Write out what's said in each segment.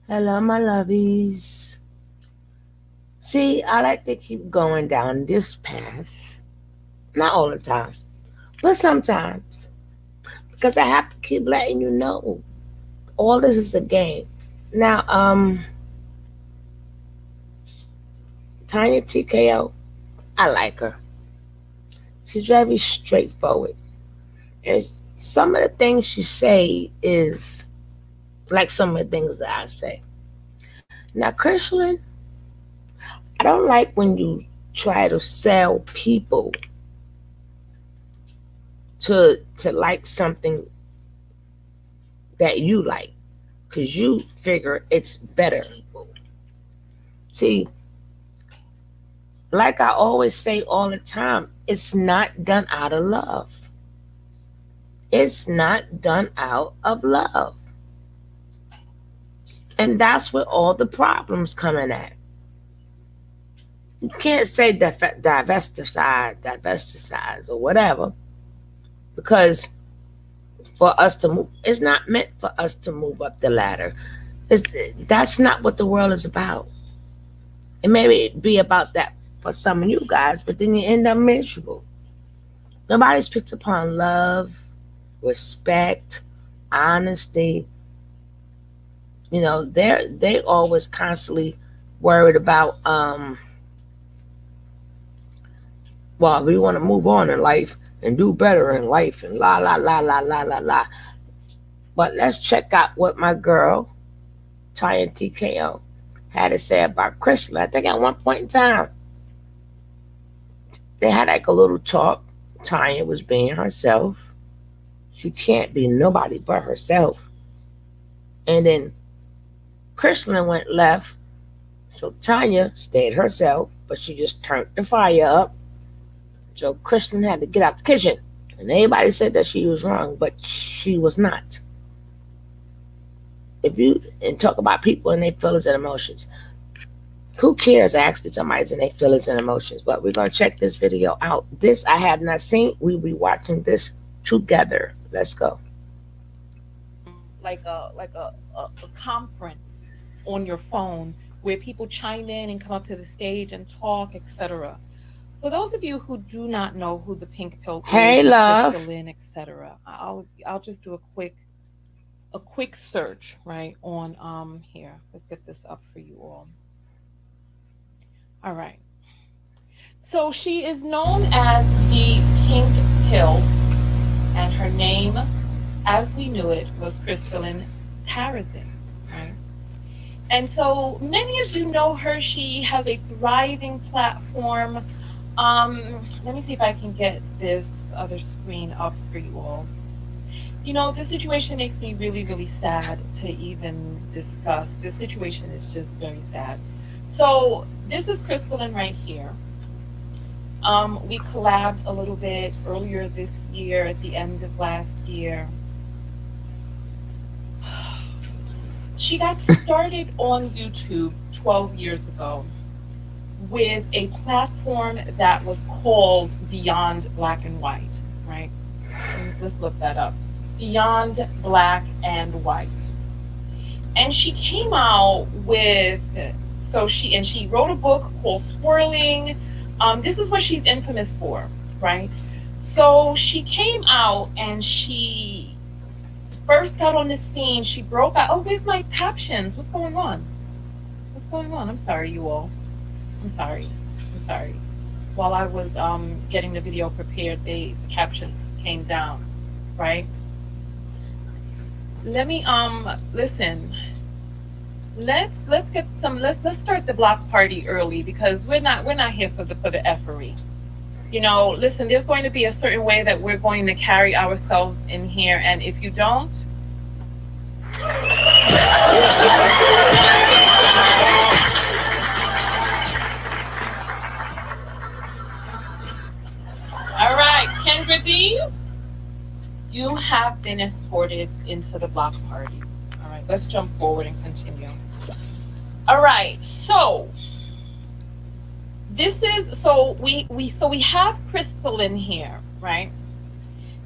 Hello, my lovies. See, I like to keep going down this path. Not all the time, but sometimes. Because I have to keep letting you know all this is a game. Now, Tonya TKO, I like her. She's very straightforward. And some of the things she say is like some of the things that I say. Now, Christelyn, I don't like when you try to sell people to like something that you like because you figure it's better. See, like I always say all the time, it's not done out of love. It's not done out of love. And that's where all the problems coming at. You can't say divesticize or whatever because for us to move, it's not meant for us to move up the ladder. It's, that's not what the world is about. It may be about that for some of you guys, but then you end up miserable. Nobody's picked upon love, respect, honesty. They always constantly worried about well, we want to move on in life and do better in life and la la la la la la la. But let's check out what my girl Tanya TKO had to say about Crystal. I think at one point in time they had like a little talk. Tanya was being herself. She can't be nobody but herself. And then Christelyn went left. So Tanya stayed herself, but she just turned the fire up. So Christelyn had to get out the kitchen. And everybody said that she was wrong, but she was not. If you and talk about people and their feelings and emotions, who cares actually somebody's in their feelings and emotions? But we're gonna check this video out. This I have not seen. We'll be watching this together. Let's go. A conference on your phone where people chime in and come up to the stage and talk, etc. For those of you who do not know who the pink pill Hey, is or love. crystalline, etc., I'll just do a quick search right on here. Let's get this up for you all. All right. So she is known as the pink pill, and her name, as we knew it, was Christelyn karazin, right? And so many of you know her. She has a thriving platform. Let me see if I can get this other screen up for you all. This situation makes me really, really sad to even discuss. This situation is just very sad. So this is Christelyn right here. We collabed a little bit earlier this year, at the end of last year. She got started on YouTube 12 years ago with a platform that was called Beyond Black and White, right? Let's look that up. Beyond Black and White. And she came out with, she wrote a book called Swirling. This is what she's infamous for, right? So she came out and she first got on the scene. She broke out. Oh, where's my captions? What's going on? What's going on? I'm sorry, you all. I'm sorry. I'm sorry. While I was getting the video prepared, the captions came down, right? Let me listen. Let's get some. Let's start the block party early because we're not here for the effery. Listen. There's going to be a certain way that we're going to carry ourselves in here, and if you don't, all right, Kendra D, you have been escorted into the block party. All right, let's jump forward and continue. All right, so we have Christelyn here, right?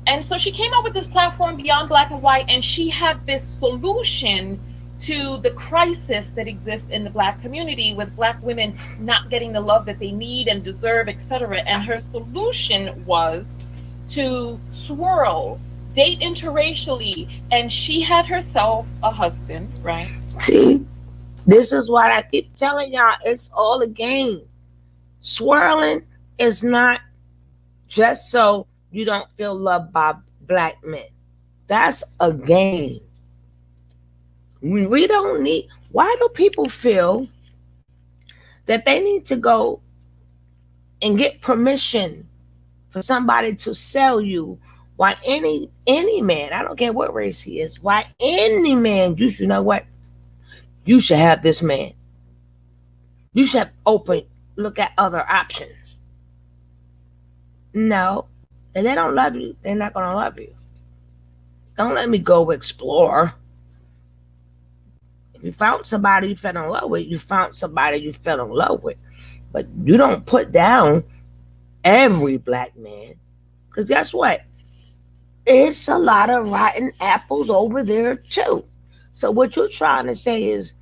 And so she came up with this platform Beyond Black and White, and she had this solution to the crisis that exists in the black community with black women not getting the love that they need and deserve, etc. And her solution was to swirl, date interracially, and she had herself a husband, right? See, this is what I keep telling y'all. It's all a game. Swirling is not just so you don't feel loved by black men. That's a game. We don't need. Why do people feel that they need to go and get permission for somebody to sell you? Why any man, I don't care what race he is, why any man, you know what? You should have this man. You should open, look at other options. No. If they don't love you, they're not gonna love you. Don't let me go explore. If you found somebody you fell in love with, you found somebody you fell in love with. But you don't put down every black man. Because guess what? It's a lot of rotten apples over there too. So what you're trying to say is,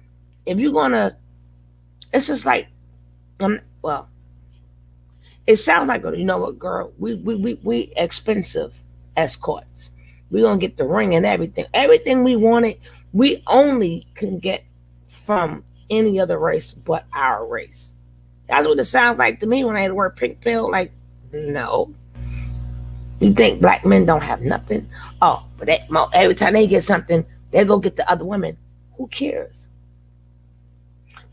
if you're gonna, it's just like, well, it sounds like, you know what, girl, we expensive escorts. We're gonna get the ring and everything. Everything we wanted, we only can get from any other race but our race. That's what it sounds like to me when I hear the word pink pill. Like, no. You think black men don't have nothing? Oh, but every time they get something, they go get the other women. Who cares?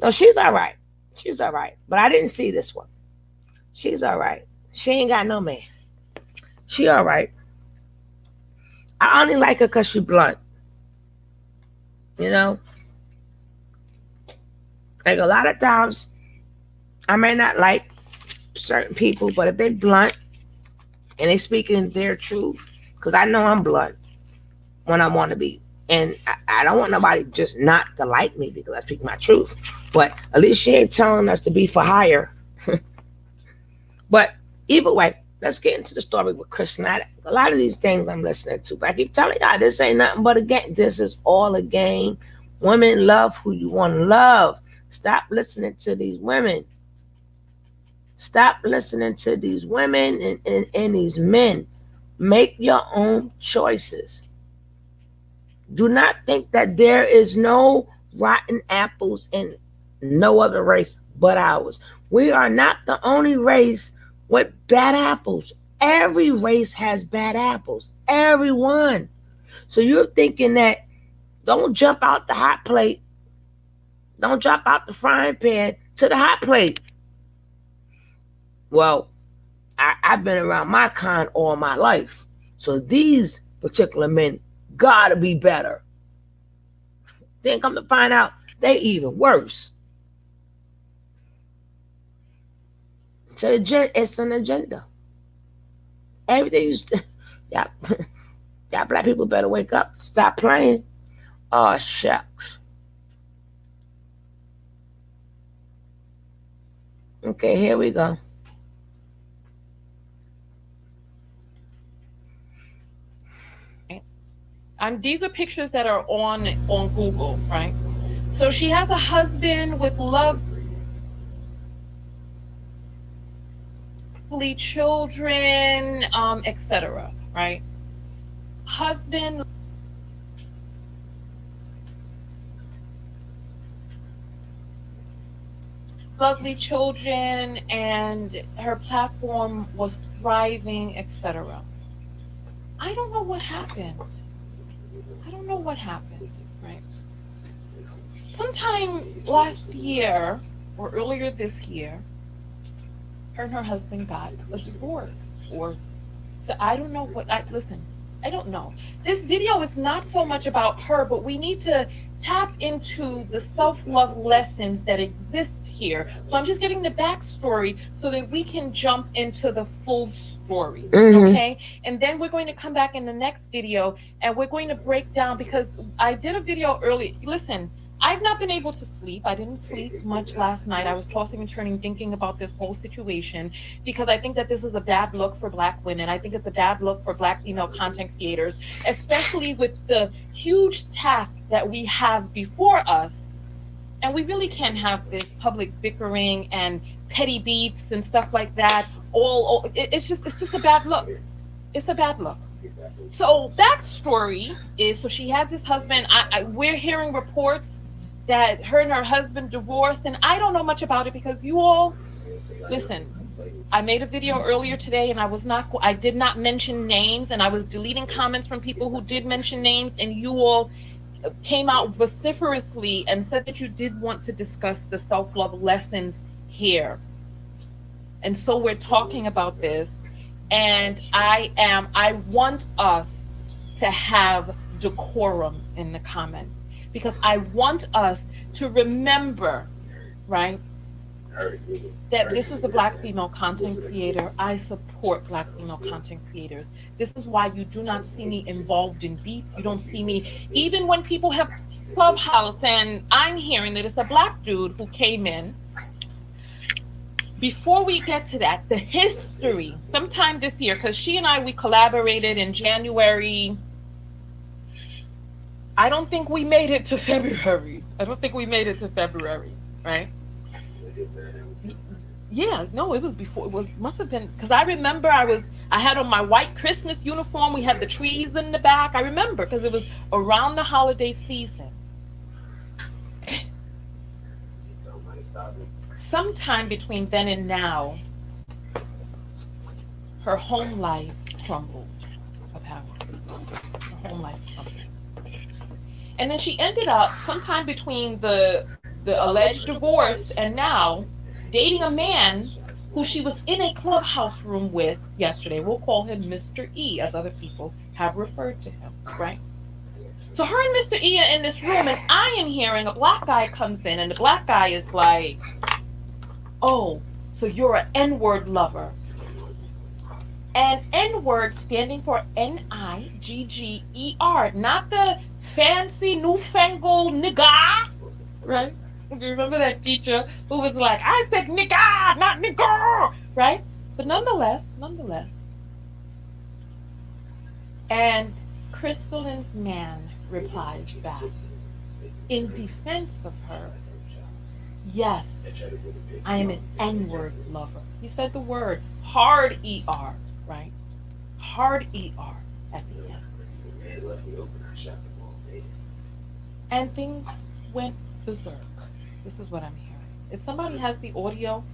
No, she's all right. She's all right. But I didn't see this one. She's all right. She ain't got no man. She all right. I only like her because she blunt. You know? Like a lot of times, I may not like certain people, but if they blunt and they speaking their truth, because I know I'm blunt when I want to be. And I don't want nobody just not to like me because I speak my truth. But at least she ain't telling us to be for hire. But either way, let's get into the story with christelyn. A lot of these things I'm listening to, but I keep telling y'all, this ain't nothing but a game. This is all a game. Women, love who you want to love. Stop listening to these women. Stop listening to these women and these men. Make your own choices. Do not think that there is no rotten apples in no other race but ours. We are not the only race with bad apples. Every race has bad apples. Everyone. So you're thinking that don't jump out the hot plate. Don't drop out the frying pan to the hot plate. Well, I've been around my kind all my life. So these particular men gotta be better. Then come to find out, they even worse. So it's an agenda. Everything y'all, y'all black people better wake up. Stop playing. Oh, shucks. Okay, here we go. These are pictures that are on Google, right? So she has a husband with lovely children, etc. Right? Husband, lovely children, and her platform was thriving, etc. I don't know what happened. I don't know what happened, right? Sometime last year or earlier this year, her and her husband got a divorce. Or I don't know what. Listen, I don't know. This video is not so much about her, but we need to tap into the self-love lessons that exist here. So I'm just giving the backstory so that we can jump into the full story. Okay, and then we're going to come back in the next video and we're going to break down, because I did a video early. Listen, I've not been able to sleep. I didn't sleep much last night. I was tossing and turning thinking about this whole situation, because I think that this is a bad look for black women. I think it's a bad look for black female content creators, especially with the huge task that we have before us, and we really can't have this public bickering and petty beefs and stuff like that. It's just a bad look. It's a bad look. So backstory is, so she had this husband. We're hearing reports that her and her husband divorced, and I don't know much about it because you all listen. I made a video earlier today, and I did not mention names, and I was deleting comments from people who did mention names, and you all came out vociferously and said that you did want to discuss the self-love lessons here. And so we're talking about this, and I want us to have decorum in the comments, because I want us to remember, right, that this is a Black female content creator. I support Black female content creators. This is why you do not see me involved in beefs. You don't see me, even when people have Clubhouse and I'm hearing that it's a Black dude who came in. Before we get to that, the history, sometime this year, because she and we collaborated in January. I don't think we made it to February. Right? Yeah, no, it was before. Must have been, because I remember I had on my white Christmas uniform. We had the trees in the back. I remember because it was around the holiday season. Sometime between then and now, her home life crumbled, apparently. Her home life crumbled. And then she ended up, sometime between the alleged divorce and now, dating a man who she was in a Clubhouse room with yesterday. We'll call him Mr. E, as other people have referred to him, right? So her and Mr. E are in this room, and I am hearing a Black guy comes in, and the Black guy is like, oh, so you're an N-word lover. And N-word standing for Nigger, not the fancy newfangled nigga, right? You remember that teacher who was like, I said nigga, not nigger, right? But nonetheless. And christelyn's man replies back in defense of her, yes, I am an N-word lover. He said the word hard ER, right? Hard ER at the end. And things went berserk. This is what I'm hearing. If somebody has the audio,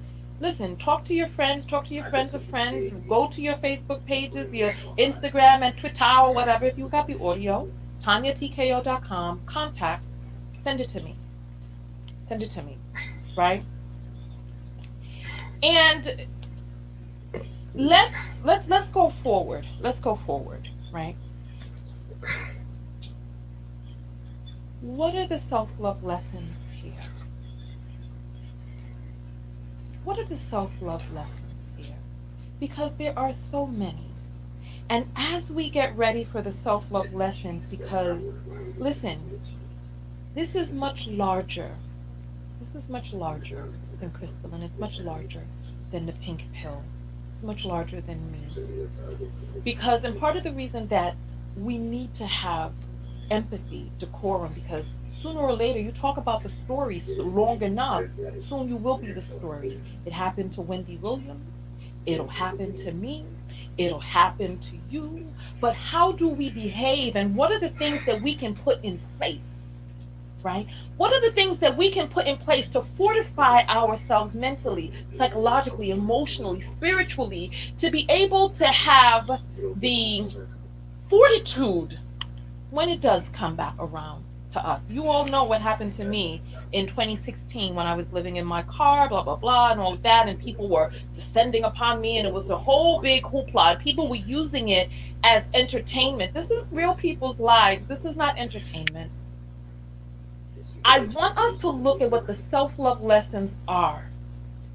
listen, talk to your friends of friends, go to your Facebook pages, your Instagram and Twitter or whatever. If you got the audio, tonyatko.com, contact, send it to me, right? And let's go forward, right? What are the self-love lessons here? Because there are so many. And as we get ready for the self-love lessons, because, listen, this is much larger. Than christelyn. It's much larger than the pink pill. It's much larger than me. Because, and part of the reason that we need to have empathy, decorum, because sooner or later you talk about the story long enough, soon you will be the story. It happened to Wendy Williams, it'll happen to me, it'll happen to you. But how do we behave, and what are the things that we can put in place, right? What are the things that we can put in place to fortify ourselves mentally, psychologically, emotionally, spiritually, to be able to have the fortitude when it does come back around to us? You all know what happened to me in 2016 when I was living in my car, blah, blah, blah, and all of that, and people were descending upon me, and it was a whole big hoopla. People were using it as entertainment. This is real people's lives. This is not entertainment. I want us to look at what the self-love lessons are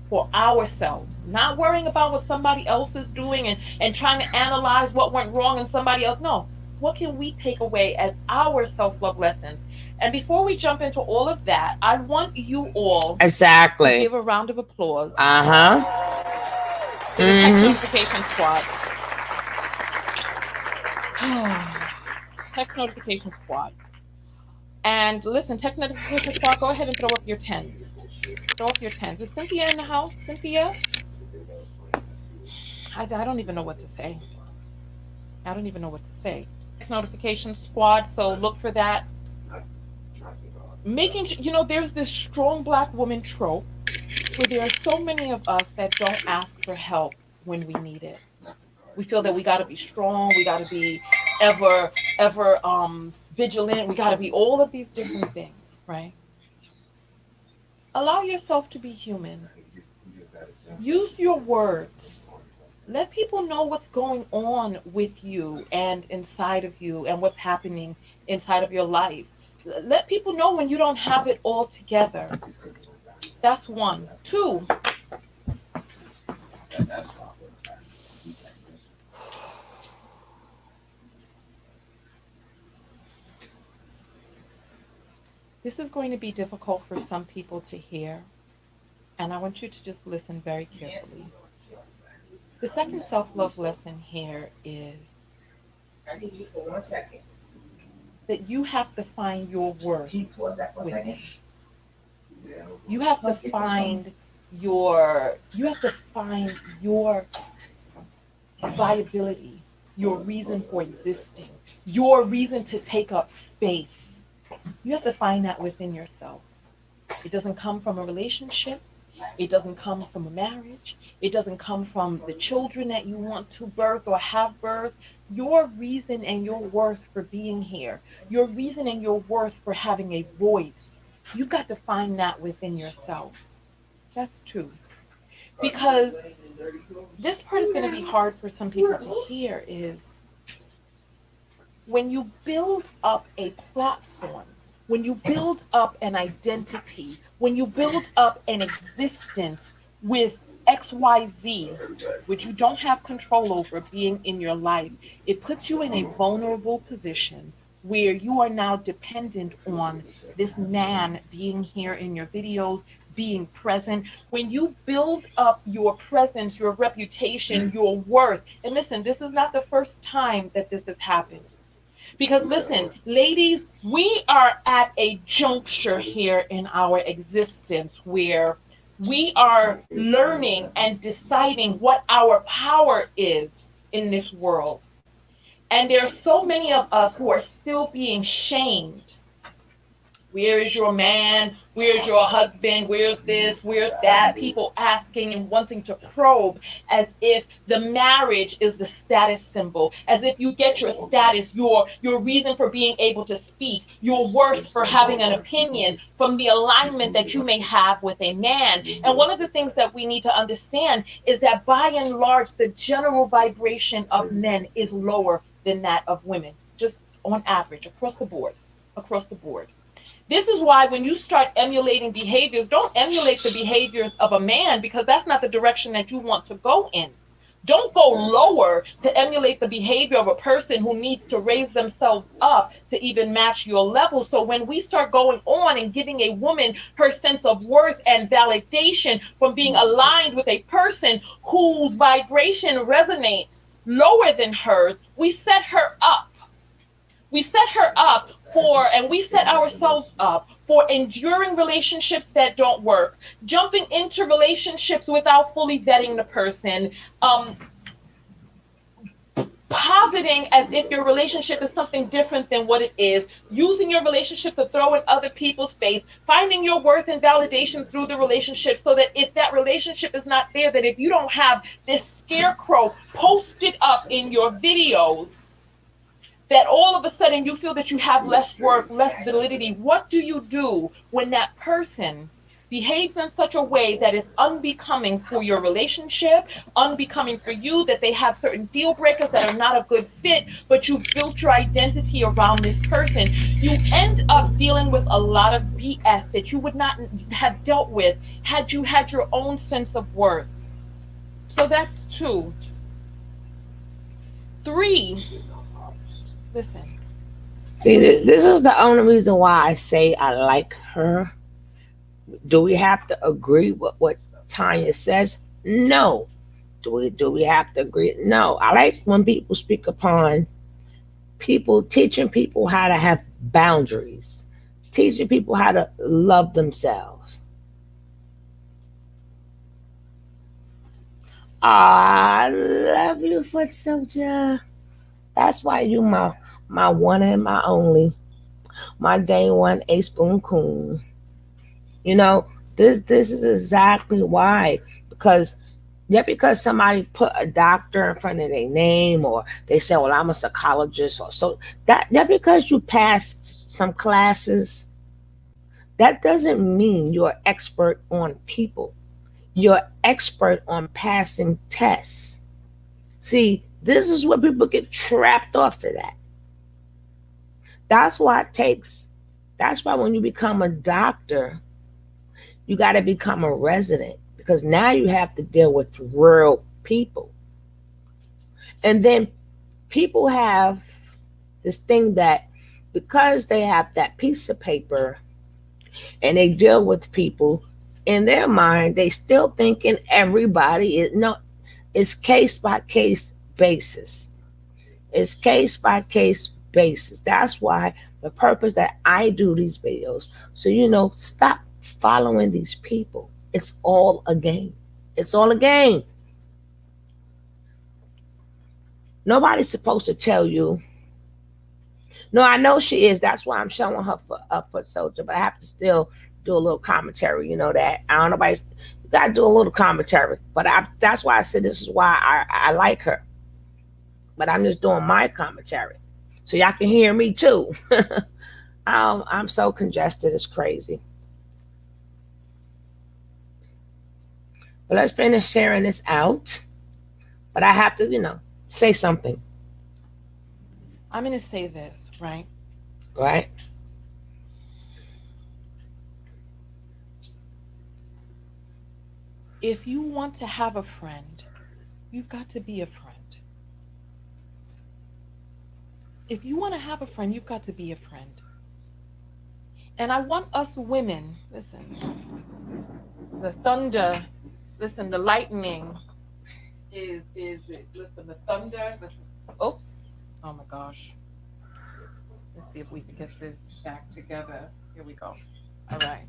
for ourselves, not worrying about what somebody else is doing and trying to analyze what went wrong in somebody else. No. What can we take away as our self-love lessons? And before we jump into all of that, I want you all exactly to give a round of applause to the Text Notification Squad. Text notification squad. And listen, text notification squad, go ahead and throw up your tens. Throw up your tens. Is Cynthia in the house? Cynthia? I don't even know what to say. I don't even know what to say. Text notification squad, so look for that. Making sure, there's this strong black woman trope where there are so many of us that don't ask for help when we need it. We feel that we got to be strong, we got to be ever vigilant, we got to be all of these different things, right? Allow yourself to be human. Use your words. Let people know what's going on with you and inside of you and what's happening inside of your life. Let people know when you don't have it all together. That's one. Two, this is going to be difficult for some people to hear, and I want you to just listen very carefully. The second self love lesson here is I need you for 1 second. that you have to find your worth Can you pause that for a second? within. You have to find your viability, your reason for existing, your reason to take up space. You have to find that within yourself. It doesn't come from a relationship. It doesn't come from a marriage. It doesn't come from the children that you want to birth or have birth. Your reason and your worth for being here, your reason and your worth for having a voice, you've got to find that within yourself. That's two. Because this part is going to be hard for some people to hear is when you build up a platform, when you build up an identity, when you build up an existence with XYZ, which you don't have control over being in your life, it puts you in a vulnerable position where you are now dependent on this man being here in your videos, being present. When you build up your presence, your reputation, your worth, and listen, this is not the first time that this has happened. Because listen, ladies, we are at a juncture here in our existence where we are learning and deciding what our power is in this world. And there are so many of us who are still being shamed. Where is your man? Where's your husband? Where's this? Where's that? People asking and wanting to probe as if the marriage is the status symbol, as if you get your status, your reason for being able to speak, your worth for having an opinion from the alignment that you may have with a man. And one of the things that we need to understand is that by and large, the general vibration of men is lower than that of women, just on average, across the board, across the board. This is why when you start emulating behaviors, don't emulate the behaviors of a man because that's not the direction that you want to go in. Don't go lower to emulate the behavior of a person who needs to raise themselves up to even match your level. So when we start going on and giving a woman her sense of worth and validation from being aligned with a person whose vibration resonates lower than hers, we set her up. We set her up and we set ourselves up for enduring relationships that don't work, jumping into relationships without fully vetting the person, positing as if your relationship is something different than what it is, using your relationship to throw in other people's face, finding your worth and validation through the relationship so that if that relationship is not there, that if you don't have this scarecrow posted up in your videos, that all of a sudden you feel that you have less worth, less validity. What do you do when that person behaves in such a way that is unbecoming for your relationship, unbecoming for you, that they have certain deal breakers that are not a good fit, but you built your identity around this person? You end up dealing with a lot of BS that you would not have dealt with had you had your own sense of worth. So that's two. Three, listen. See, this is the only reason why I say I like her. Do we have to agree with what Tonya says? No. Do we have to agree? No. I like when people speak upon People teaching people how to have boundaries, teaching people how to love themselves. I love you, foot soldier. That's why you my one and my only, my day one a spoon coon. You know, this is exactly why. Because just because somebody put a doctor in front of their name, or they say, well, I'm a psychologist, or so, that because you passed some classes, that doesn't mean you're expert on people. You're expert on passing tests. See, this is where people get trapped off of that. That's why it takes, that's why when you become a doctor, you got to become a resident, because now you have to deal with real people. And then people have this thing that because they have that piece of paper and they deal with people, in their mind they still thinking everybody is, no, it's case by case basis. It's case by case basis. That's why the purpose that I do these videos, so stop following these people. It's all a game. It's all a game. Nobody's supposed to tell you. No, I know she is. That's why I'm showing her foot soldier. But I have to still do a little commentary. You know that I don't know. Nobody's got to do a little commentary. But that's why I said this is why I like her. But I'm just doing my commentary, so y'all can hear me too. I'm so congested. It's crazy. But let's finish sharing this out. But I have to, say something. I'm going to say this, right? Right? If you want to have a friend, you've got to be a friend. If you want to have a friend, you've got to be a friend. And I want us women, listen, the thunder, listen, the lightning listen, the thunder, listen, oops, oh my gosh. Let's see if we can get this back together. Here we go. All right.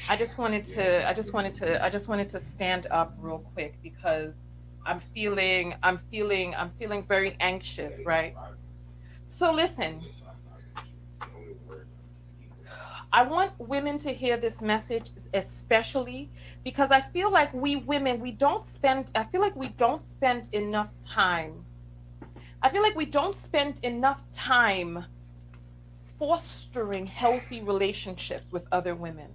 I just wanted to stand up real quick because I'm feeling very anxious, right? So listen, I want women to hear this message, especially because I feel like we women, I feel like we don't spend enough time. I feel like we don't spend enough time fostering healthy relationships with other women.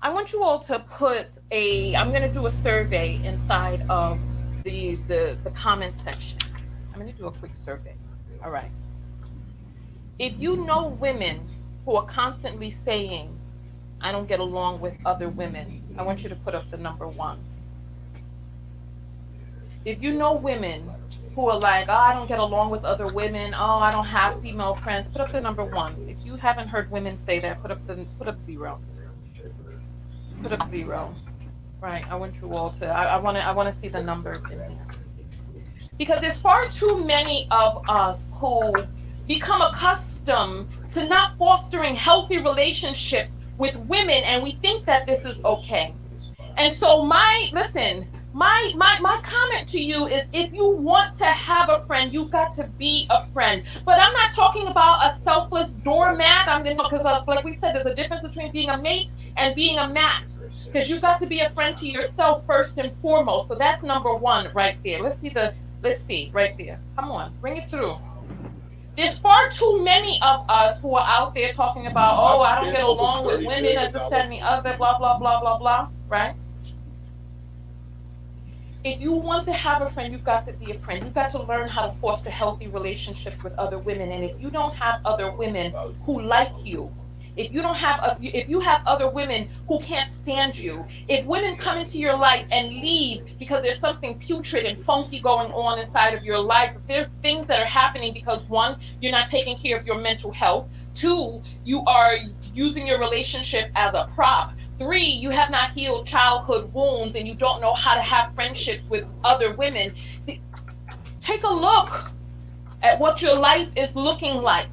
I want you all to I'm going to do a survey inside of the comment section. I'm going to do a quick survey. All right. If you know women who are constantly saying, I don't get along with other women, I want you to put up the number one. If you know women who are like, oh, I don't get along with other women, oh, I don't have female friends, put up the number one. If you haven't heard women say that, put up zero. Put up zero. Right. I want you all to I want to see the numbers in here. Because there's far too many of us who become accustomed to not fostering healthy relationships with women, and we think that this is okay. And so my comment to you is, if you want to have a friend, you've got to be a friend. But I'm not talking about a selfless doormat. I'm gonna, because like we said, there's a difference between being a mate and being a mat. Because you've got to be a friend to yourself first and foremost. So that's number one right there. Let's see right there. Come on, bring it through. There's far too many of us who are out there talking about, oh, I don't get along with women and this, that, and the other, blah, blah, blah, blah, blah, right? If you want to have a friend, you've got to be a friend. You've got to learn how to foster healthy relationships with other women. And if you don't have other women who like you, if you have other women who can't stand you, if women come into your life and leave because there's something putrid and funky going on inside of your life, if there's things that are happening because, one, you're not taking care of your mental health, two, you are using your relationship as a prop, three, you have not healed childhood wounds and you don't know how to have friendships with other women, take a look. at what your life is looking like?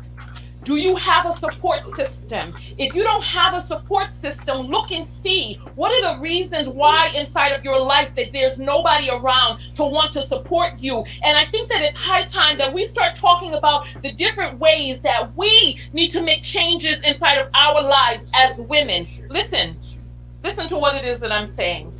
Do you have a support system? If you don't have a support system, look and see what are the reasons why inside of your life that there's nobody around to want to support you. And I think that it's high time that we start talking about the different ways that we need to make changes inside of our lives as women. Listen to what it is that I'm saying.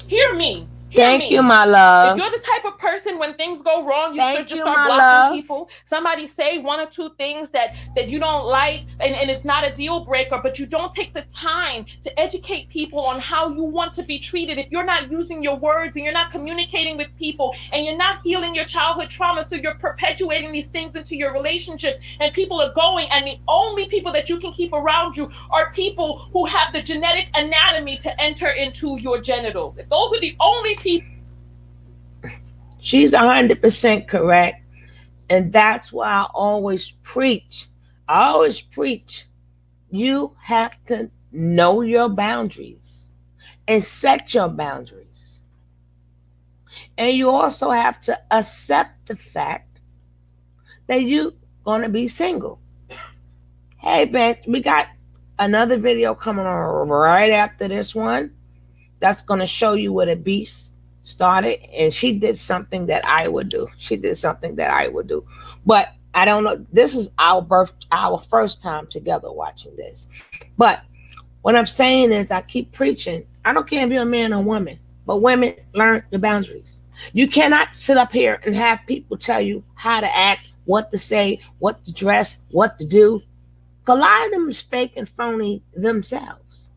Hear me. Hear Thank you, me. my If love. you're the type of person when things go wrong, you Thank just you, start my blocking love. people. Somebody say one or two things that you don't like, and it's not a deal breaker, but you don't take the time to educate people on how you want to be treated. If you're not using your words and you're not communicating with people and you're not healing your childhood trauma, so you're perpetuating these things into your relationship, and people are going, and the only people that you can keep around you are people who have the genetic anatomy to enter into your genitals. If those are the only people. She's 100% correct. And that's why I always preach. I always preach. You have to know your boundaries and set your boundaries. And you also have to accept the fact that you're going to be single. Hey, Ben, we got another video coming on right after this one that's going to show you where the beef started. And she did something that I would do. She did something that I would do. But I don't know. This is our first time together watching this. But what I'm saying is, I keep preaching. I don't care if you're a man or woman, but women, learn the boundaries. You cannot sit up here and have people tell you how to act, what to say, what to dress, what to do. A lot of them is fake and phony themselves.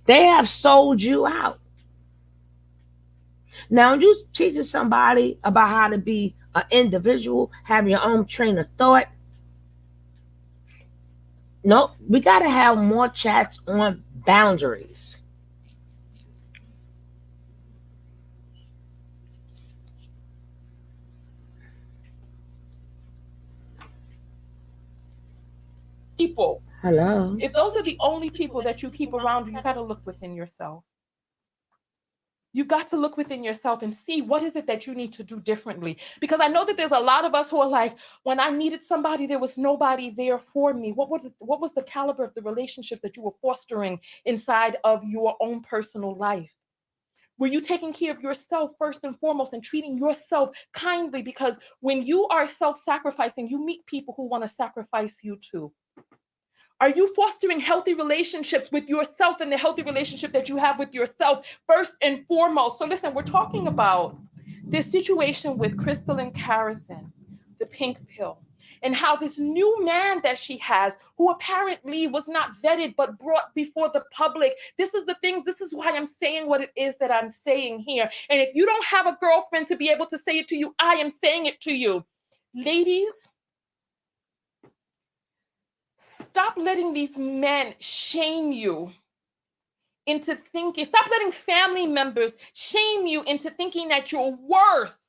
They have sold you out. Now, you teaching somebody about how to be an individual, have your own train of thought. No, we got to have more chats on boundaries. People, Hello. if those are the only people that you keep around you, you got to look within yourself. You've got to look within yourself and see what is it that you need to do differently. Because I know that there's a lot of us who are like, when I needed somebody, there was nobody there for me. What was the caliber of the relationship that you were fostering inside of your own personal life? Were you taking care of yourself first and foremost and treating yourself kindly? Because when you are self-sacrificing, you meet people who want to sacrifice you too. Are you fostering healthy relationships with yourself and the healthy relationship that you have with yourself first and foremost? So listen, we're talking about this situation with christelyn karazin, the pink pill, and how this new man that she has, who apparently was not vetted but brought before the public. This is the things, this is why I'm saying what it is that I'm saying here. And if you don't have a girlfriend to be able to say it to you, I am saying it to you. Ladies, stop letting these men shame you into thinking, stop letting family members shame you into thinking that your worth,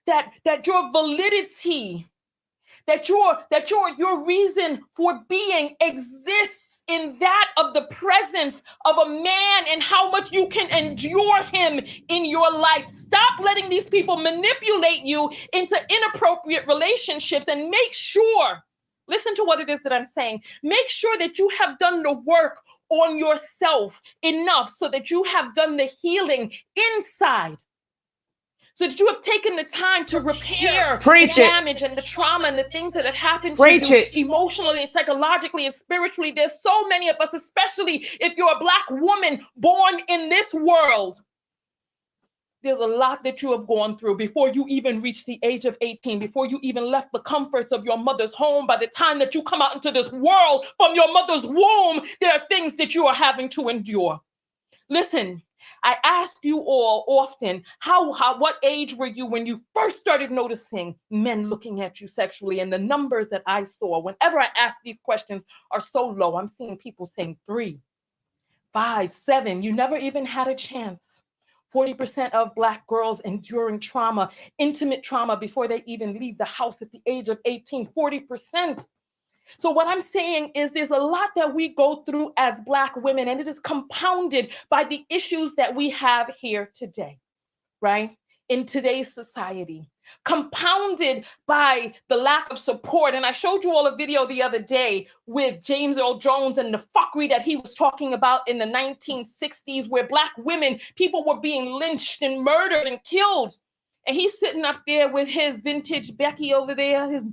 that your validity, that your reason for being exists in that of the presence of a man and how much you can endure him in your life. Stop letting these people manipulate you into inappropriate relationships, and make sure, listen to what it is that I'm saying. Make sure that you have done the work on yourself enough so that you have done the healing inside, so that you have taken the time to repair the damage and the trauma and the things that have happened to you emotionally and psychologically and spiritually. There's so many of us, especially if you're a Black woman born in this world. There's a lot that you have gone through before you even reach the age of 18, before you even left the comforts of your mother's home. By the time that you come out into this world from your mother's womb, there are things that you are having to endure. Listen, I ask you all often, what age were you when you first started noticing men looking at you sexually? And the numbers that I saw whenever I ask these questions are so low. I'm seeing people saying 3, 5, 7. You never even had a chance. 40% of Black girls enduring trauma, intimate trauma, before they even leave the house at the age of 18, 40%. So what I'm saying is there's a lot that we go through as Black women, and it is compounded by the issues that we have here today, right? in today's society, compounded by the lack of support. And I showed you all a video the other day with James Earl Jones and the fuckery that he was talking about in the 1960s, where Black women, people were being lynched and murdered and killed. And he's sitting up there with his vintage Becky over there, his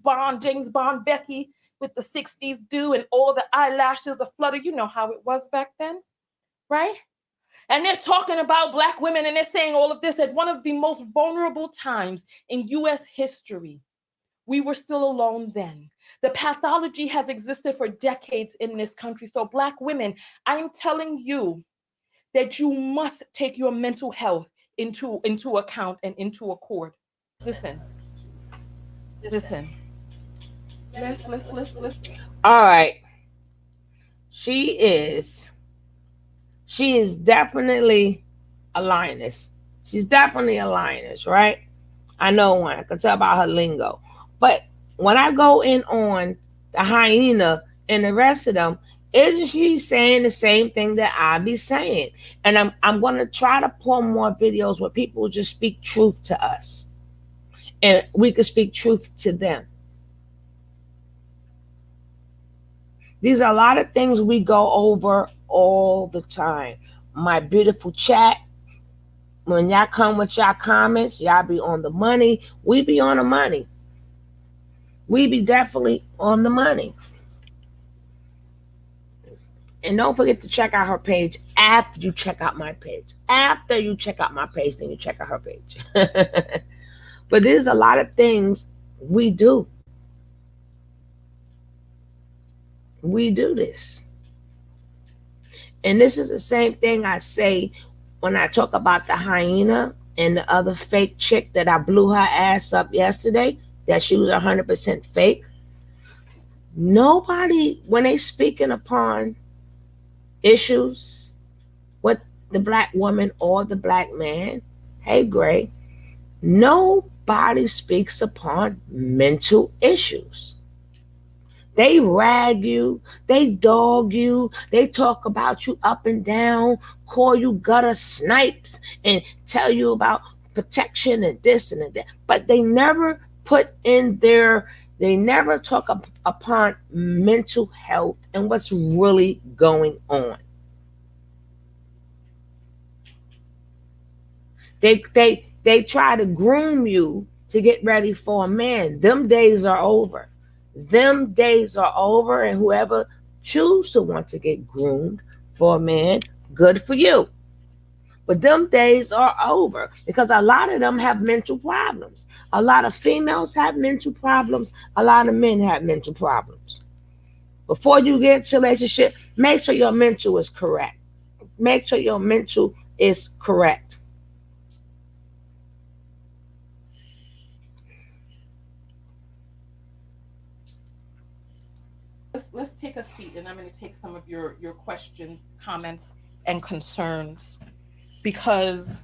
James Bond Becky with the 60s do and all the eyelashes, the flutter. You know how it was back then, right? And they're talking about Black women, and they're saying all of this at one of the most vulnerable times in US history. We were still alone then. The pathology has existed for decades in this country. So Black women, I'm telling you that you must take your mental health into account and into accord. Listen. Listen. All right. She is definitely a lioness. She's definitely a lioness, right? I know one. I can tell by her lingo. But when I go in on the hyena and the rest of them, isn't she saying the same thing that I be saying? And I'm going to try to pull more videos where people just speak truth to us, and we can speak truth to them. These are a lot of things we go over all the time. My beautiful chat, when y'all come with y'all comments, y'all be on the money. We be on the money. We be definitely on the money. And don't forget to check out her page after you check out my page. After you check out my page, then you check out her page. But there's a lot of things we do. We do this. And this is the same thing I say when I talk about the hyena and the other fake chick that I blew her ass up yesterday, that she was 100% fake. Nobody, when they speaking upon issues with the Black woman or the Black man, hey Gray, nobody speaks upon mental issues. They rag you, they dog you, they talk about you up and down, call you gutter snipes, and tell you about protection and this and that. But they never they never talk upon mental health and what's really going on. They try to groom you to get ready for a man. Them days are over. Them days are over, and whoever choose to want to get groomed for a man, good for you. But them days are over, because a lot of them have mental problems. A lot of females have mental problems. A lot of men have mental problems. Before you get into a relationship, make sure your mental is correct. Make sure your mental is correct. Let's take a seat, and I'm going to take some of your questions, comments, and concerns, because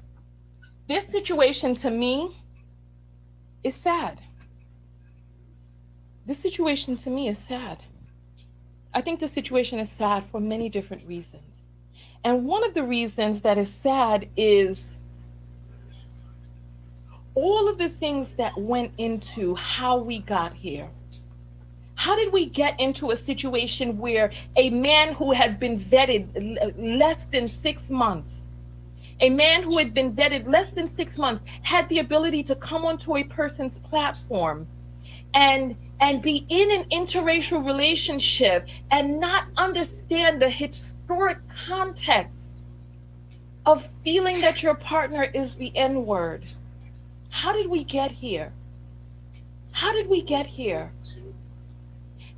this situation to me is sad. This situation to me is sad. I think the situation is sad for many different reasons. And one of the reasons that is sad is all of the things that went into how we got here. How did we get into a situation where a man who had been vetted less than 6 months, had the ability to come onto a person's platform and be in an interracial relationship and not understand the historic context of feeling that your partner is the N-word? How did we get here? How did we get here?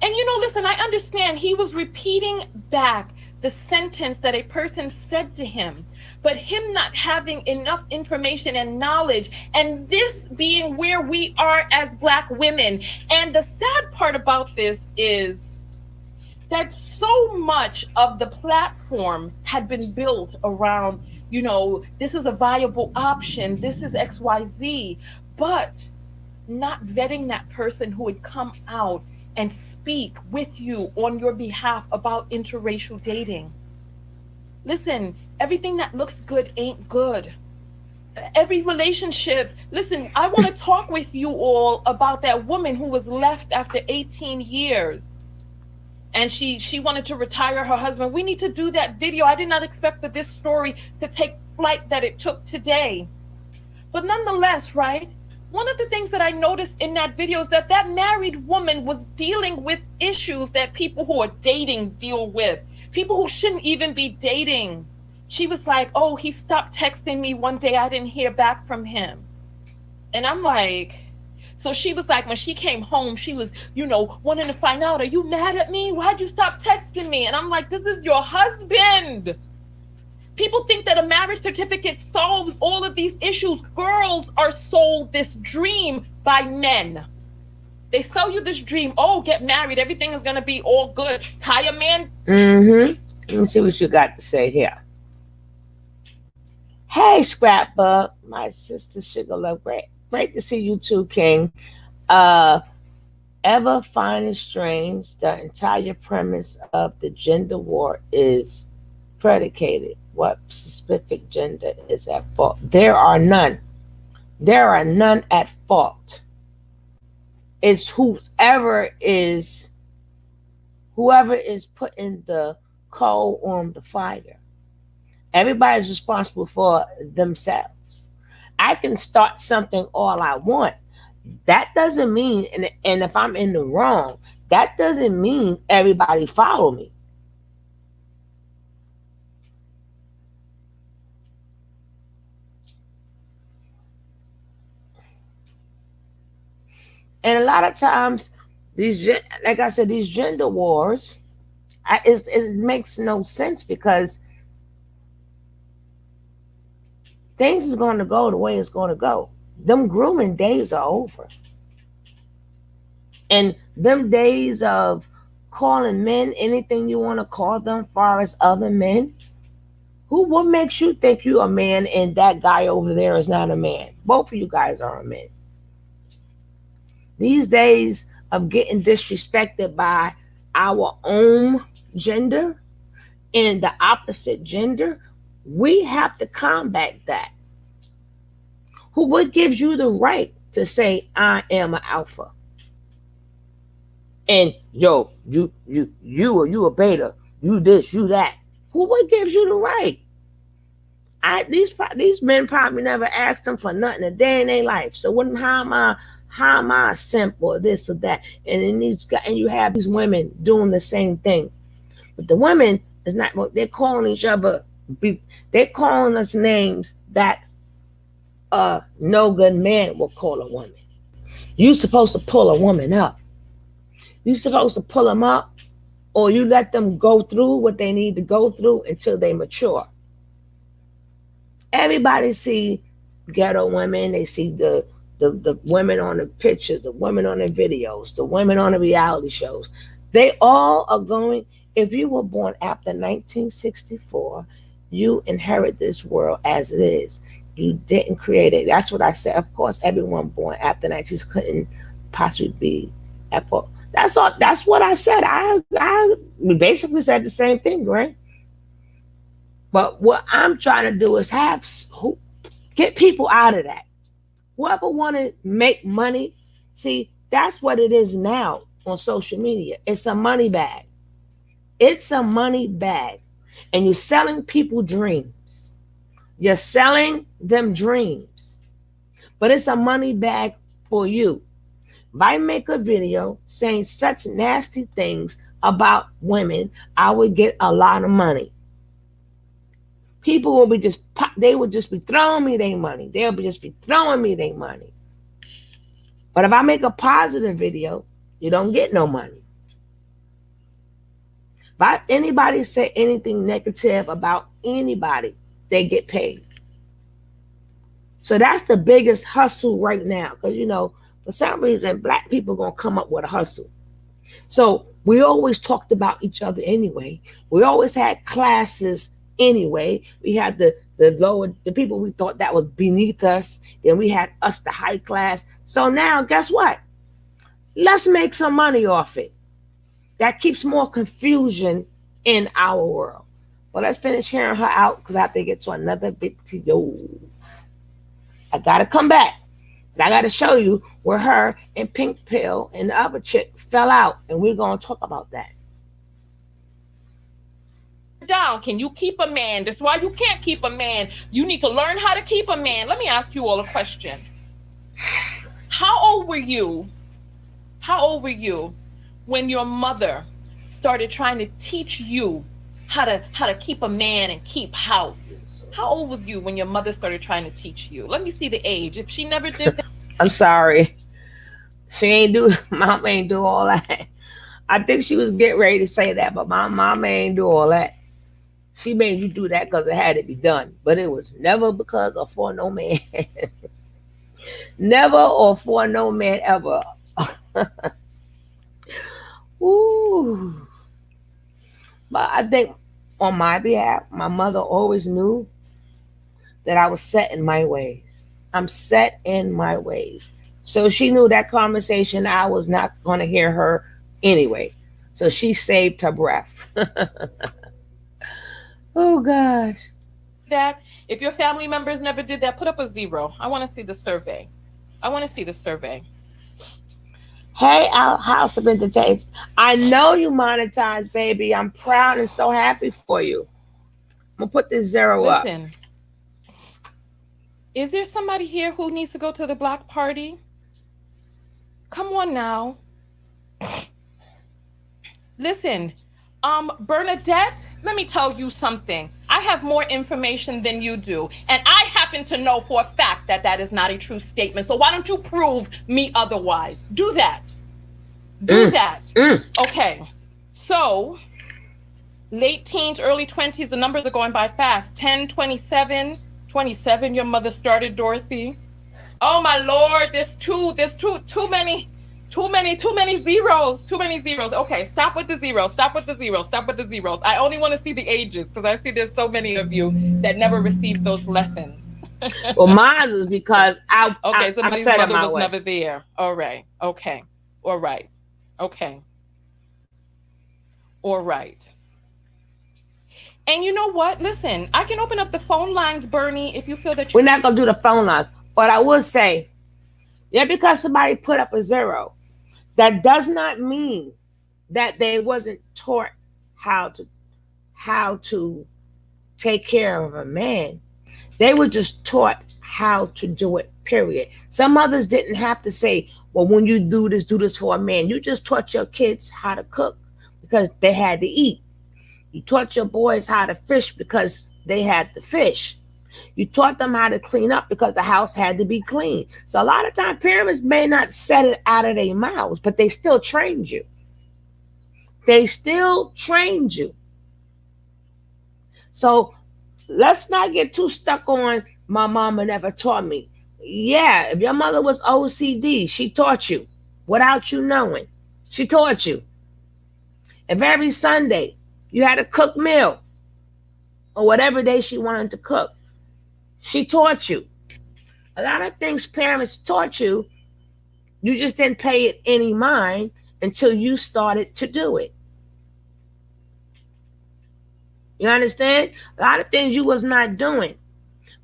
And listen, I understand he was repeating back the sentence that a person said to him, but him not having enough information and knowledge, and this being where we are as Black women. And the sad part about this is that so much of the platform had been built around, this is a viable option, this is XYZ, but not vetting that person who would come out and speak with you on your behalf about interracial dating. Listen, everything that looks good ain't good. every relationship. Listen, I want to talk with you all about that woman who was left after 18 years. And she wanted to retire her husband. We need to do that video. I did not expect for this story to take flight that it took today. But nonetheless, right? One of the things that I noticed in that video is that that married woman was dealing with issues that people who are dating deal with. People who shouldn't even be dating. She was like, "Oh, he stopped texting me one day. I didn't hear back from him." And I'm like, so she was like, when she came home, she was, wanting to find out, "Are you mad at me? Why'd you stop texting me?" And I'm like, this is your husband. People think that a marriage certificate solves all of these issues. Girls are sold this dream by men. They sell you this dream. Oh, get married. Everything is going to be all good. Tie a man. Let me see what you got to say here. Hey, Scrapbook, my sister Sugarlove. Great to see you too, King. Ever find it strange the entire premise of the gender war is predicated? What specific gender is at fault? There are none. There are none at fault. It's whoever is putting the coal on the fire. Everybody's responsible for themselves. I can start something all I want. That doesn't mean, and if I'm in the wrong, that doesn't mean everybody follow me. And a lot of times, like I said, these gender wars, it makes no sense because things is going to go the way it's going to go. Them grooming days are over. And them days of calling men anything you want to call them far as other men, what makes you think you're a man and that guy over there is not a man? Both of you guys are a man. These days of getting disrespected by our own gender and the opposite gender, we have to combat that. What gives you the right to say I am an alpha? And yo, you a beta, you this, you that. What gives you the right? These men probably never asked them for nothing a day in their life. So how am I a simp or this or that? And you have these women doing the same thing. But the women is not. They're calling each other. They're calling us names that no good man will call a woman. You're supposed to pull a woman up. You're supposed to pull them up, or you let them go through what they need to go through until they mature. Everybody see ghetto women. They see the women on the pictures, the women on the videos, the women on the reality shows. They all are going. If you were born after 1964, you inherit this world as it is. You didn't create it. That's what I said. Of course, everyone born after 90s couldn't possibly be at fault. That's all. That's what I said. I basically said the same thing, right? But what I'm trying to do is get people out of that. Whoever want to make money, see, that's what it is now on social media. It's a money bag. It's a money bag. And you're selling people dreams. You're selling them dreams. But it's a money bag for you. If I make a video saying such nasty things about women, I would get a lot of money. People will be they would just be throwing me their money. They'll just be throwing me their money. But if I make a positive video, you don't get no money. If anybody say anything negative about anybody, they get paid. So that's the biggest hustle right now. Because, for some reason, black people are going to come up with a hustle. So we always talked about each other anyway. We always had classes anyway. We had the people we thought that was beneath us. Then we had us, the high class. So now, guess what? Let's make some money off it. That keeps more confusion in our world. But let's finish hearing her out because I have to get to another video. I gotta come back. 'Cause I gotta show you where her and Pink Pill and the other chick fell out, and we're gonna talk about that. Down. Can you keep a man? That's why you can't keep a man. You need to learn how to keep a man. Let me ask you all a question. How old were you? How old were you when your mother started trying to teach you how to keep a man and keep house? How old was you when your mother started trying to teach you? Let me see the age. If she never did that, I'm sorry. She ain't do mom ain't do all that. I think she was getting ready to say that, but my mom ain't do all that. She made you do that because it had to be done. But it was never because or for no man. Never or for no man ever. Ooh. But I think on my behalf, my mother always knew that I was set in my ways. I'm set in my ways. So she knew that conversation, I was not going to hear her anyway. So she saved her breath. Oh, gosh. that if your family members never did that, put up a zero. I want to see the survey. I want to see the survey. Hey, our house of entertainment. I know you monetize, baby. I'm proud and so happy for you. I'm going to put this zero up. Listen, is there somebody here who needs to go to the block party? Come on now. Listen, Bernadette, let me tell you something. I have more information than you do, and I happen to know for a fact that that is not a true statement. So why don't you prove me otherwise? Do that. Do that. Okay. So, late teens, early 20s, the numbers are going by fast. 10, 27, 27, your mother started, Dorothy. Oh my Lord, there's too many zeros. Too many zeros. Okay, stop with the zeros. Stop with the zeros. Stop with the zeros. I only want to see the ages because I see there's so many of you that never received those lessons. Well, mine is because Okay, I'm somebody's set in mother my was way. never there. All right. Okay. All right. Okay. All right. And you know what? Listen, I can open up the phone lines, Bernie, if you feel that We're you. not going to do the phone lines. But I will say, yeah, because somebody put up a zero, that does not mean that they wasn't taught how to how to take care of a man. They were just taught how to do it, period. Some mothers didn't have to say, well, when you do this for a man. You just taught your kids how to cook because they had to eat. You taught your boys how to fish because they had to fish. You taught them how to clean up because the house had to be clean. So a lot of times parents may not set it out of their mouths, but they still trained you. They still trained you. So let's not get too stuck on my mama never taught me. Yeah, if your mother was OCD, she taught you without you knowing. She taught you. If every Sunday you had a cooked meal or whatever day she wanted to cook, she taught you. A lot of things parents taught you, you just didn't pay it any mind until you started to do it. You understand? A lot of things you was not doing.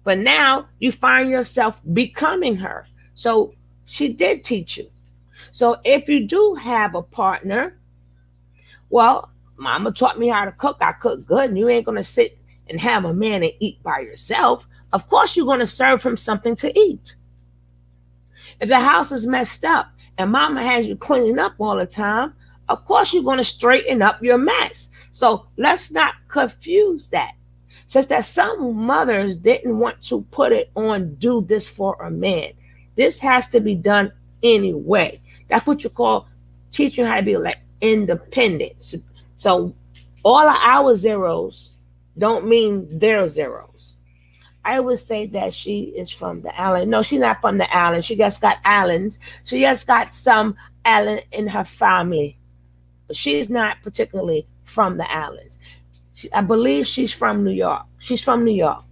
But now you find yourself becoming her. So she did teach you. So if you do have a partner, well, mama taught me how to cook. I cook good, and you ain't gonna sit and have a man and eat by yourself. Of course you're gonna serve him something to eat. If the house is messed up and mama has you cleaning up all the time, of course you're gonna straighten up your mess. So let's not confuse that. Just that some mothers didn't want to put it on do this for a man. This has to be done anyway. That's what you call teaching how to be like independent. So all of our zeros don't mean their zeros. I would say that she is from the island. No, she's not from the island. She just got islands. She just got some island in her family. But she's not particularly from the islands. I believe she's from New York. She's from New York.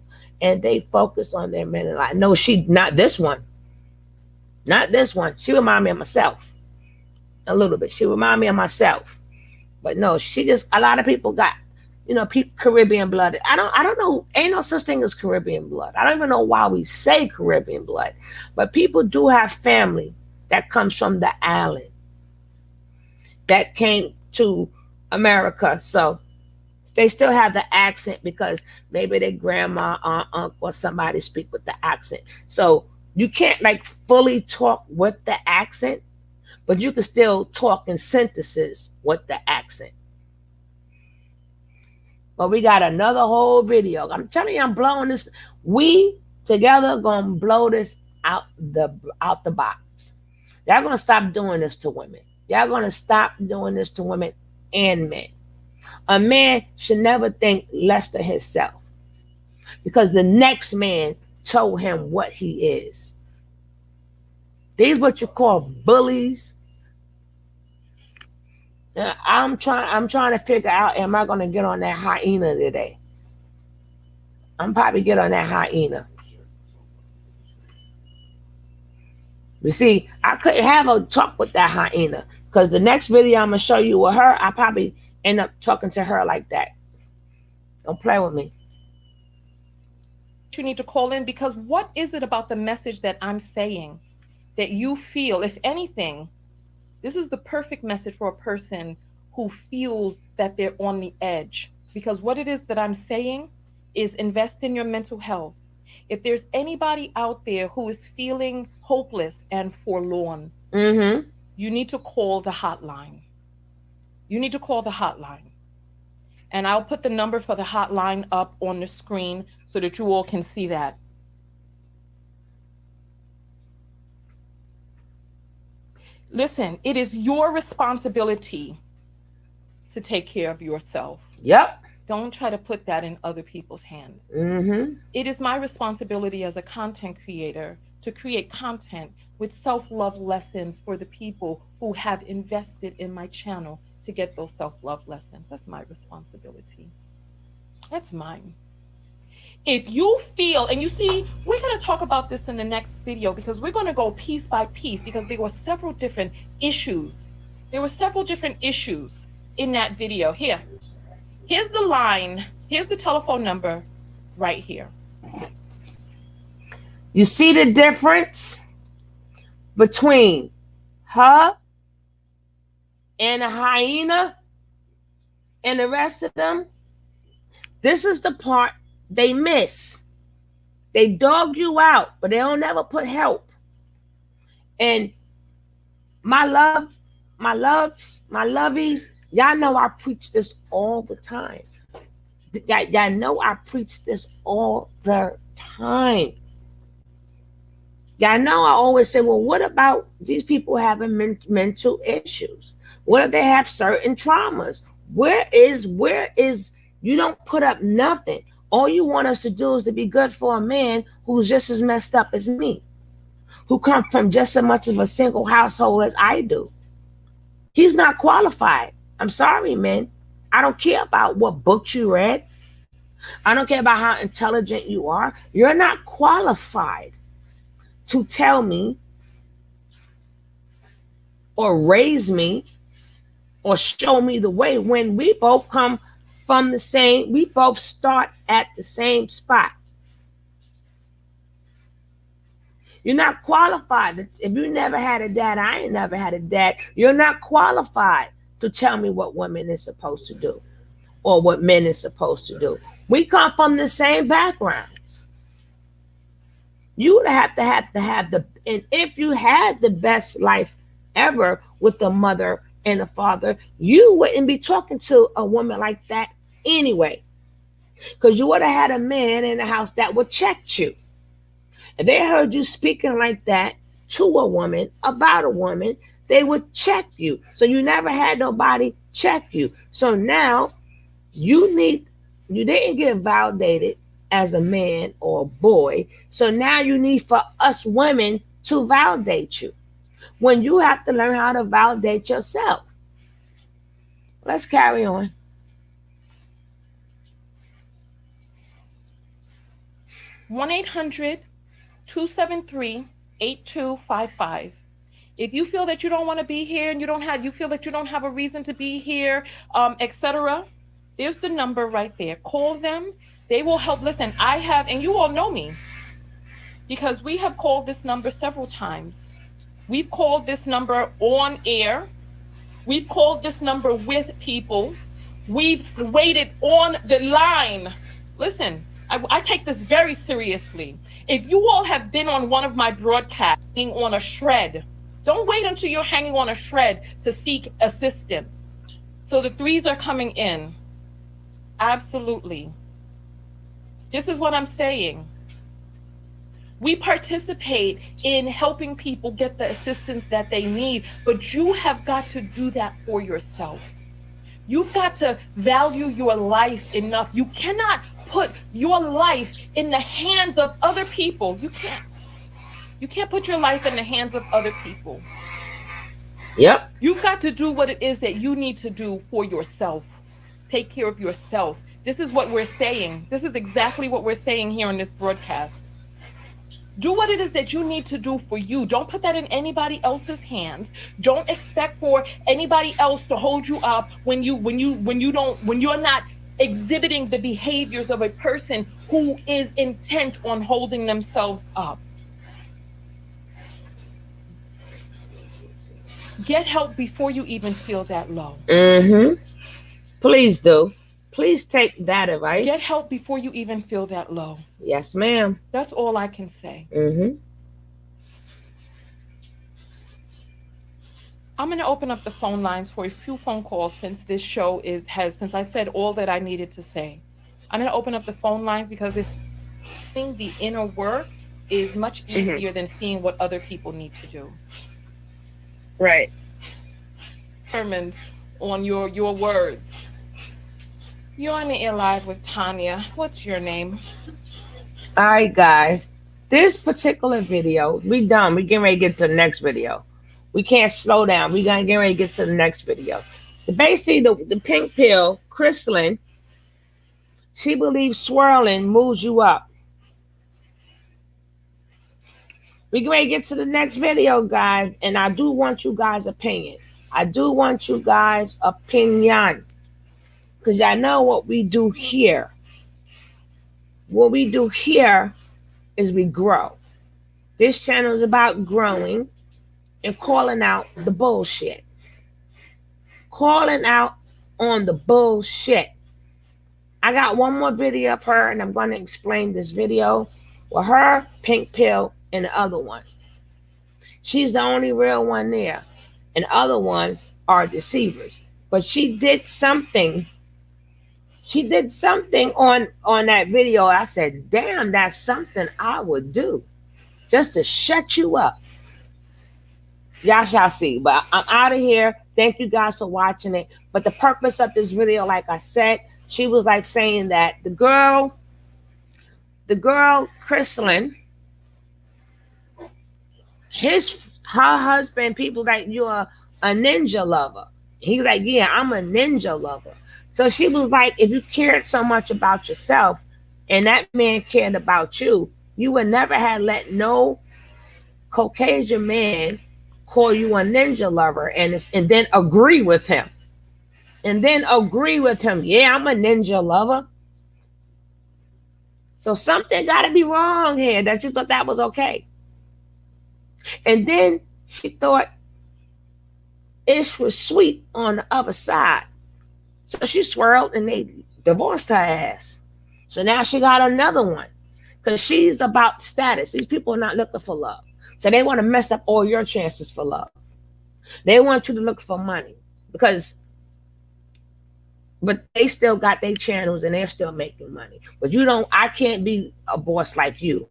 And they focus on their men in life. No, she not this one. Not this one. She remind me of myself. A little bit. She remind me of myself. But no, she just a lot of people got Caribbean blood. I don't know. Ain't no such thing as Caribbean blood. I don't even know why we say Caribbean blood, but people do have family that comes from the island that came to America. So they still have the accent because maybe their grandma, aunt, uncle, or somebody speak with the accent. So you can't like fully talk with the accent, but you can still talk in synthesis with the accent. But we got another whole video. I'm telling you, I'm blowing this. We together gonna blow this out the box. Y'all gonna stop doing this to women. Y'all gonna stop doing this to women and men. A man should never think less of himself because the next man told him what he is. These what you call bullies. I'm trying to figure out, am I gonna get on that hyena today? I'm probably get on that hyena. You see, I couldn't have a talk with that hyena because the next video I'm gonna show you with her, I probably end up talking to her like that. Don't play with me. You need to call in because what is it about the message that I'm saying that you feel, if anything, this is the perfect message for a person who feels that they're on the edge? Because what it is that I'm saying is invest in your mental health. If there's anybody out there who is feeling hopeless and forlorn, you need to call the hotline. You need to call the hotline. And I'll put the number for the hotline up on the screen so that you all can see that. Listen, it is your responsibility to take care of yourself. Yep. Don't try to put that in other people's hands. It is my responsibility as a content creator to create content with self-love lessons for the people who have invested in my channel to get those self-love lessons. That's my responsibility. That's mine. If you feel, and you see, we're going to talk about this in the next video because we're going to go piece by piece because there were several different issues. There were several different issues in that video. Here's the line. Here's the telephone number right here. You see the difference between her and a hyena and the rest of them? This is the part they miss. They dog you out, but they don't never put help. And my lovies, y'all know I preach this all the time. Y'all know I preach this all the time. Y'all know I always say, well, what about these people having mental issues? What if they have certain traumas? Where is, you don't put up nothing. All you want us to do is to be good for a man who's just as messed up as me, who come from just as much of a single household as I do. He's not qualified. I'm sorry, man. I don't care about what books you read. I don't care about how intelligent you are. You're not qualified to tell me or raise me or show me the way when we both come from the same, we both start at the same spot. You're not qualified. If you never had a dad, I ain't never had a dad. You're not qualified to tell me what women is supposed to do or what men is supposed to do. We come from the same backgrounds. You would have to have the, and if you had the best life ever with a mother and a father, you wouldn't be talking to a woman like that anyway, because you would have had a man in the house that would check you. If they heard you speaking like that to a woman, about a woman, they would check you. So you never had nobody check you. So now you didn't get validated as a man or a boy. So now you need for us women to validate you when you have to learn how to validate yourself. Let's carry on. One 800-273-8255. If you feel that you don't want to be here and you feel that you don't have a reason to be here, etc., There's the number right there. Call them. They will help. Listen, I have, and you all know me because we have called this number several times. We've called this number on air. We've called this number with people. We've waited on the line. Listen, I take this very seriously. If you all have been on one of my broadcasts on a shred, don't wait until you're hanging on a shred to seek assistance. So the threes are coming in. Absolutely. This is what I'm saying. We participate in helping people get the assistance that they need, but you have got to do that for yourself. You've got to value your life enough. You cannot put your life in the hands of other people. You can't. You can't put your life in the hands of other people. Yep. You've got to do what it is that you need to do for yourself. Take care of yourself. This is what we're saying. This is exactly what we're saying here in this broadcast. Do what it is that you need to do for you. Don't put that in anybody else's hands. Don't expect for anybody else to hold you up when you're not exhibiting the behaviors of a person who is intent on holding themselves up. Get help before you even feel that low. Please do. Please take that advice. Get help before you even feel that low. Yes, ma'am. That's all I can say. I'm going to open up the phone lines for a few phone calls since this show since I've said all that I needed to say. I'm going to open up the phone lines because the inner work is much easier than seeing what other people need to do. Right. Determined on your words. You're on the air live with Tonya. What's your name? All right, guys. This particular video, we done. We getting ready to get to the next video. We can't slow down. We gonna get ready to get to the next video. Basically, the pink pill, christelyn, she believes swirling moves you up. We get ready to get to the next video, guys, and I do want you guys' opinion. I do want you guys' opinion. Because y'all know what we do here. What we do here is we grow. This channel is about growing and calling out the bullshit. Calling out on the bullshit. I got one more video of her, and I'm going to explain this video with her, pink pill, and the other one. She's the only real one there. And other ones are deceivers. But she did something. She did something on that video. I said, damn, that's something I would do. Just to shut you up. Y'all shall see. But I'm out of here. Thank you guys for watching it. But the purpose of this video, like I said, she was like saying that the girl, christelyn, her husband, people like, you're a ninja lover. He was like, yeah, I'm a ninja lover. So she was like, if you cared so much about yourself and that man cared about you, you would never have let no Caucasian man call you a ninja lover and then agree with him. And then agree with him. Yeah, I'm a ninja lover. So something got to be wrong here that you thought that was okay. And then she thought Ish was sweet on the other side. So she swirled and they divorced her ass. So now she got another one. Because she's about status. These people are not looking for love. So they want to mess up all your chances for love. They want you to look for money. But they still got their channels and they're still making money. But I can't be a boss like you.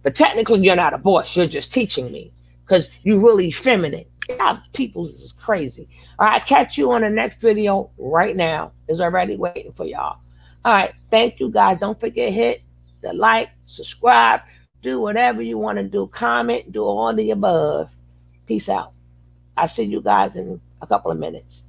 But technically you're not a boss. You're just teaching me. Because you're really feminine. Yeah, people is crazy. All right, catch you on the next video right now. It's already waiting for y'all. All right, thank you guys. Don't forget, hit the like, subscribe, do whatever you want to do. Comment, do all the above. Peace out. I'll see you guys in a couple of minutes.